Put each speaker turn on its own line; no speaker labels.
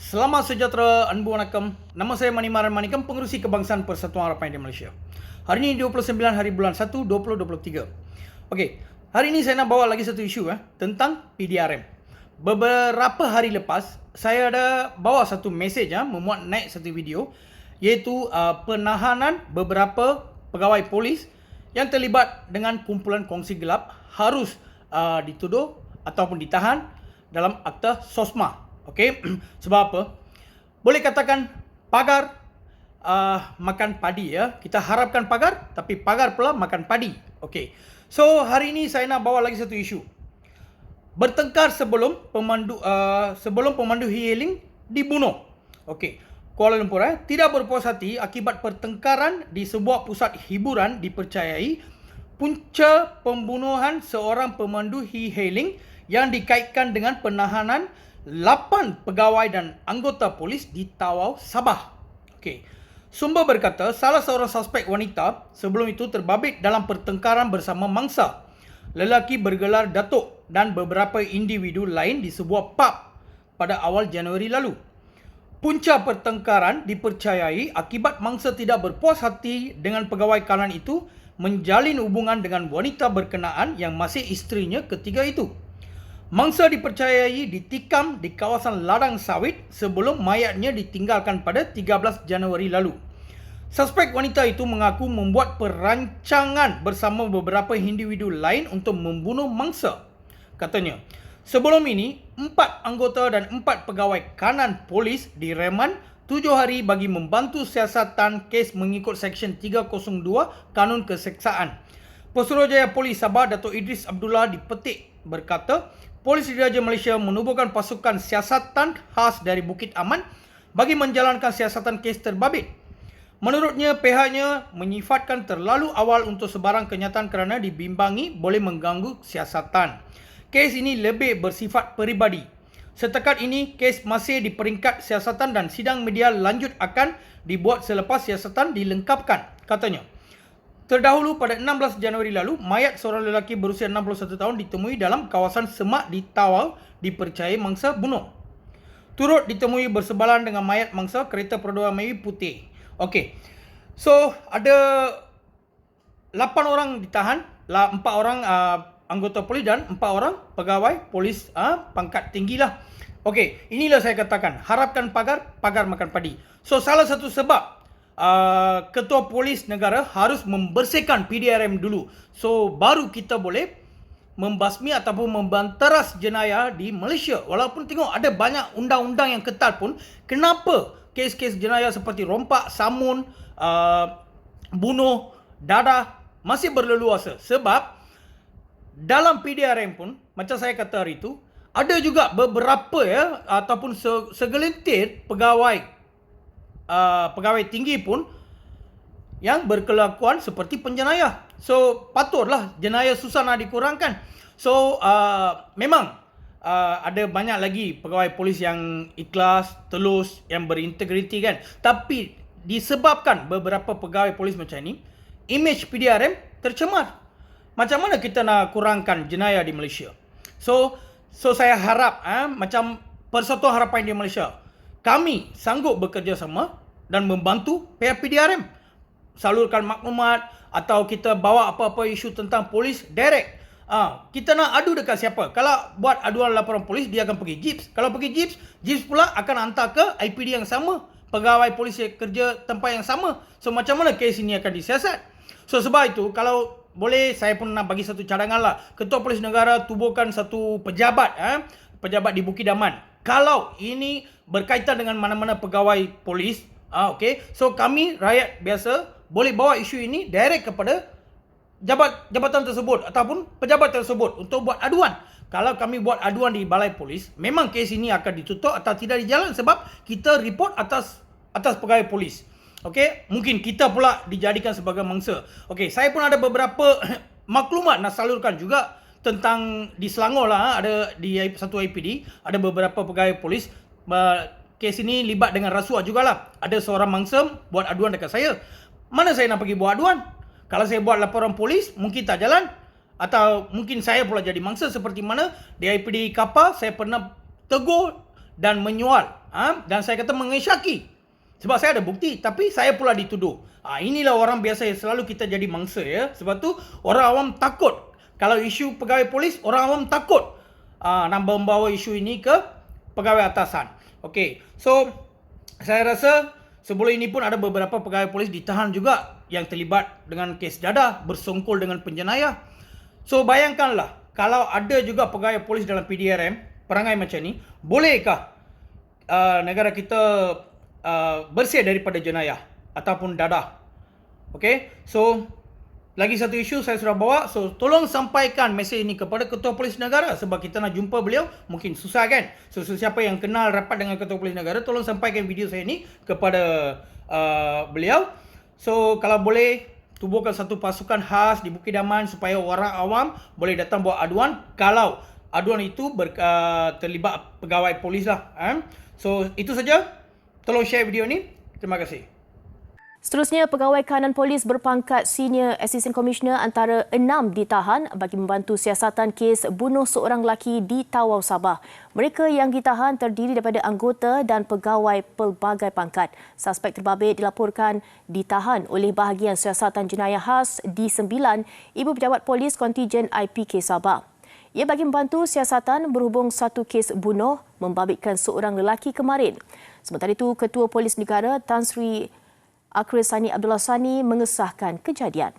Selamat sejahtera, anbu wanakkam. Nama saya Manimaran Manikam, Pengerusi Kebangsaan Persatuan Harapan India Malaysia. Hari ini 29 hari bulan 1 2023. Okey, hari ini saya nak bawa lagi satu isu tentang PDRM. Beberapa hari lepas saya ada bawa satu mesej memuat naik satu video, iaitu penahanan beberapa pegawai polis yang terlibat dengan kumpulan kongsi gelap harus dituduh ataupun ditahan dalam akta SOSMA. Okey, sebab apa? Boleh katakan pagar makan padi ya. Kita harapkan pagar, tapi pagar pula makan padi. Okey. So hari ini saya nak bawa lagi satu isu. Bertengkar sebelum pemandu e-hailing dibunuh. Okey. Kuala Lumpur tidak berpuas hati akibat pertengkaran di sebuah pusat hiburan dipercayai punca pembunuhan seorang pemandu e-hailing yang dikaitkan dengan penahanan 8 pegawai dan anggota polis di Tawau, Sabah. Okey. Sumber berkata salah seorang suspek wanita sebelum itu terbabit dalam pertengkaran bersama mangsa lelaki bergelar Datuk dan beberapa individu lain di sebuah pub pada awal Januari lalu. Punca pertengkaran dipercayai akibat mangsa tidak berpuas hati dengan pegawai kanan itu menjalin hubungan dengan wanita berkenaan yang masih isterinya ketika itu. Mangsa dipercayai ditikam di kawasan ladang sawit sebelum mayatnya ditinggalkan pada 13 Januari lalu. Suspek wanita itu mengaku membuat perancangan bersama beberapa individu lain untuk membunuh mangsa. Katanya, sebelum ini, 4 anggota dan 4 pegawai kanan polis direman 7 hari bagi membantu siasatan kes mengikut Seksyen 302 Kanun Keseksaan. Pesuruhjaya Polis Sabah Datuk Idris Abdullah dipetik berkata, Polis Diraja Malaysia menubuhkan pasukan siasatan khas dari Bukit Aman bagi menjalankan siasatan kes terbabit. Menurutnya, pihaknya menyifatkan terlalu awal untuk sebarang kenyataan kerana dibimbangi boleh mengganggu siasatan. Kes ini lebih bersifat peribadi. Setakat ini, kes masih di peringkat siasatan dan sidang media lanjut akan dibuat selepas siasatan dilengkapkan, katanya. Terdahulu pada 16 Januari lalu, mayat seorang lelaki berusia 61 tahun ditemui dalam kawasan semak di Tawau dipercayai mangsa bunuh. Turut ditemui bersebalan dengan mayat mangsa kereta perodoran Melayu putih. Okey. So, ada 8 orang ditahan, 4 orang anggota polis dan 4 orang pegawai polis pangkat tinggi lah. Okey, inilah saya katakan, harapkan pagar, pagar makan padi. So, salah satu sebab Ketua Polis Negara harus membersihkan PDRM dulu. So, baru kita boleh membasmi ataupun membanteras jenayah di Malaysia. Walaupun tengok ada banyak undang-undang yang ketat pun, kenapa kes-kes jenayah seperti rompak, samun, bunuh, dadah masih berleluasa? Sebab dalam PDRM pun, macam saya kata hari itu, ada juga beberapa ataupun segelintir pegawai tinggi pun yang berkelakuan seperti penjenayah. So, patutlah jenayah susah nak dikurangkan. So, memang ada banyak lagi pegawai polis yang ikhlas, telus, yang berintegriti kan. Tapi disebabkan beberapa pegawai polis macam ni, image PDRM tercemar. Macam mana kita nak kurangkan jenayah di Malaysia? So saya harap macam Persatuan Harapan India Malaysia, kami sanggup bekerjasama dan membantu pihak PDRM. Salurkan maklumat atau kita bawa apa-apa isu tentang polis direct. Kita nak adu dekat siapa? Kalau buat aduan laporan polis, dia akan pergi JIPS. Kalau pergi JIPS, JIPS pula akan hantar ke IPD yang sama. Pegawai polis yang kerja tempat yang sama. So macam mana kes ini akan disiasat? So sebab itu, kalau boleh saya pun nak bagi satu cadangan lah. Ketua Polis Negara tubuhkan satu pejabat di Bukit Aman. Kalau ini berkaitan dengan mana-mana pegawai polis, okey. So kami rakyat biasa boleh bawa isu ini direct kepada jabatan tersebut ataupun pejabat tersebut untuk buat aduan. Kalau kami buat aduan di balai polis, memang kes ini akan ditutup atau tidak dijalan sebab kita report atas pegawai polis. Okey, mungkin kita pula dijadikan sebagai mangsa. Okey, saya pun ada beberapa maklumat nak salurkan juga tentang di Selangor lah, ada di satu IPD, ada beberapa pegawai polis. Kes ini libat dengan rasuah jugalah. Ada seorang mangsa buat aduan dekat saya. Mana saya nak pergi buat aduan? Kalau saya buat laporan polis, mungkin tak jalan. Atau mungkin saya pula jadi mangsa seperti mana di IPD Kapal, saya pernah tegur dan menyual. Dan saya kata mengesyaki. Sebab saya ada bukti, tapi saya pula dituduh. Inilah orang biasa yang selalu kita jadi mangsa ya. Sebab tu orang awam takut. Kalau isu pegawai polis, orang awam takut nak membawa isu ini ke pegawai atasan. Okey, so saya rasa sebelum ini pun ada beberapa pegawai polis ditahan juga yang terlibat dengan kes dadah, bersongkol dengan penjenayah. So bayangkanlah, kalau ada juga pegawai polis dalam PDRM, perangai macam ni, bolehkah negara kita bersih daripada jenayah ataupun dadah? Okey, so lagi satu isu saya sudah bawa. So tolong sampaikan mesej ini kepada Ketua Polis Negara, sebab kita nak jumpa beliau mungkin susah kan. So siapa yang kenal rapat dengan Ketua Polis Negara, tolong sampaikan video saya ini kepada beliau. So kalau boleh tubuhkan satu pasukan khas di Bukit Aman supaya orang awam boleh datang buat aduan kalau aduan itu terlibat pegawai polis lah. So itu saja. Tolong share video ni. Terima kasih.
Seterusnya, pegawai kanan polis berpangkat Senior Assistant Commissioner antara 6 ditahan bagi membantu siasatan kes bunuh seorang lelaki di Tawau, Sabah. Mereka yang ditahan terdiri daripada anggota dan pegawai pelbagai pangkat. Suspek terbabit dilaporkan ditahan oleh bahagian siasatan jenayah khas D9 Ibu Pejabat Polis Kontijen IPK Sabah. Ia bagi membantu siasatan berhubung satu kes bunuh membabitkan seorang lelaki kemarin. Sementara itu, Ketua Polis Negara Tan Sri Akral Sani Abdullah Sani mengesahkan kejadian.